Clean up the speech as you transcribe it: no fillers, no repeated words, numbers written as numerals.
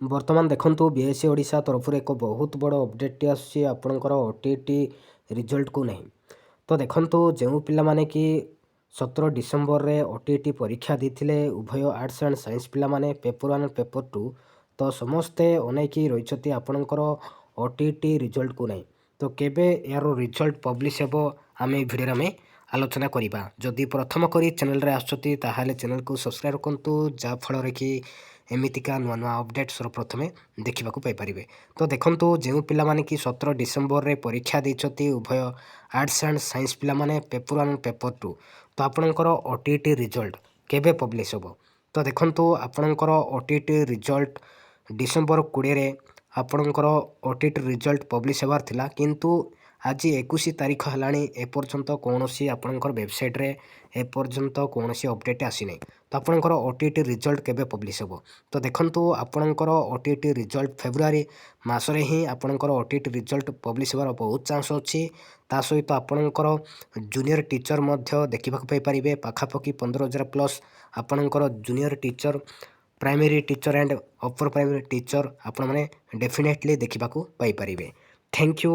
ବର୍ତ୍ତମାନ ଦେଖନ୍ତୁ ବିଏସ୍ସି ଓଡ଼ିଶା ତରଫରୁ ଏକ ବହୁତ ବଡ଼ ଅପଡ଼େଟ୍ଟି ଆସୁଛି ଆପଣଙ୍କର OTT ରିଜଲ୍ଟକୁ ନେଇ। ତ ଦେଖନ୍ତୁ ଯେଉଁ ପିଲାମାନେ କି 17 ଡିସେମ୍ବରରେ OTT ପରୀକ୍ଷା ଦେଇଥିଲେ ଉଭୟ ଆର୍ଟ୍ସ ଆଣ୍ଡ ସାଇନ୍ସ ପିଲାମାନେ ପେପର୍ 1 ପେପର୍ 2 ତ ସମସ୍ତେ ଅନେଇକି ରହିଛନ୍ତି ଆପଣଙ୍କର OTT ରିଜଲ୍ଟକୁ ନେଇ। ତ କେବେ ଏହାର ରିଜଲ୍ଟ ପବ୍ଲିଶ ହେବ ଆମେ ଏହି ଭିଡ଼ିଓରେ ଆମେ ଆଲୋଚନା କରିବା। ଯଦି ପ୍ରଥମ କରି ଚ୍ୟାନେଲରେ ଆସୁଛନ୍ତି ତାହେଲେ ଚ୍ୟାନେଲକୁ ସବସ୍କ୍ରାଇବ୍ କରନ୍ତୁ, ଯାହାଫଳରେ କି ଏମିତିକା ନୂଆ ନୂଆ ଅପଡ଼େଟ୍ ସର୍ବପ୍ରଥମେ ଦେଖିବାକୁ ପାଇପାରିବେ। ତ ଦେଖନ୍ତୁ ଯେଉଁ ପିଲାମାନେ କି 17 ଡିସେମ୍ବରରେ ପରୀକ୍ଷା ଦେଇଛନ୍ତି ଉଭୟ ଆର୍ଟ୍ସ ଆଣ୍ଡ ସାଇନ୍ସ ପିଲାମାନେ ପେପର୍ 1 ପେପର୍ 2 ତ ଆପଣଙ୍କର OTT ରିଜଲ୍ଟ କେବେ ପବ୍ଲିଶ ହେବ? ତ ଦେଖନ୍ତୁ ଆପଣଙ୍କର OTT ରିଜଲ୍ଟ ଡିସେମ୍ବର 20ରେ ଆପଣଙ୍କର OTT ରିଜଲ୍ଟ ପବ୍ଲିଶ ହେବାର ଥିଲା, କିନ୍ତୁ ଆଜି 21 ତାରିଖ ହେଲାଣି ଏପର୍ଯ୍ୟନ୍ତ କୌଣସି ଆପଣଙ୍କର ୱେବସାଇଟ୍ରେ ଏପର୍ଯ୍ୟନ୍ତ କୌଣସି ଅପଡ଼େଟ୍ ଆସିନାହିଁ। ତ ଆପଣଙ୍କର OTT ରିଜଲ୍ଟ କେବେ ପବ୍ଲିଶ ହେବ? ତ ଦେଖନ୍ତୁ ଆପଣଙ୍କର OTT ରିଜଲ୍ଟ ଫେବୃଆରୀ ମାସରେ ହିଁ ଆପଣଙ୍କର OTT ରିଜଲ୍ଟ ପବ୍ଲିଶ ହେବାର ବହୁତ ଚାନ୍ସ ଅଛି। ତା ସହିତ ଆପଣଙ୍କର ଜୁନିୟର ଟିଚର୍ ମଧ୍ୟ ଦେଖିବାକୁ ପାଇପାରିବେ। ପାଖାପାଖି 15,000 ପ୍ଲସ୍ ଆପଣଙ୍କର junior teacher, primary teacher and upper primary teacher ଆପଣମାନେ ଡେଫିନେଟଲି ଦେଖିବାକୁ ପାଇପାରିବେ। Thank you.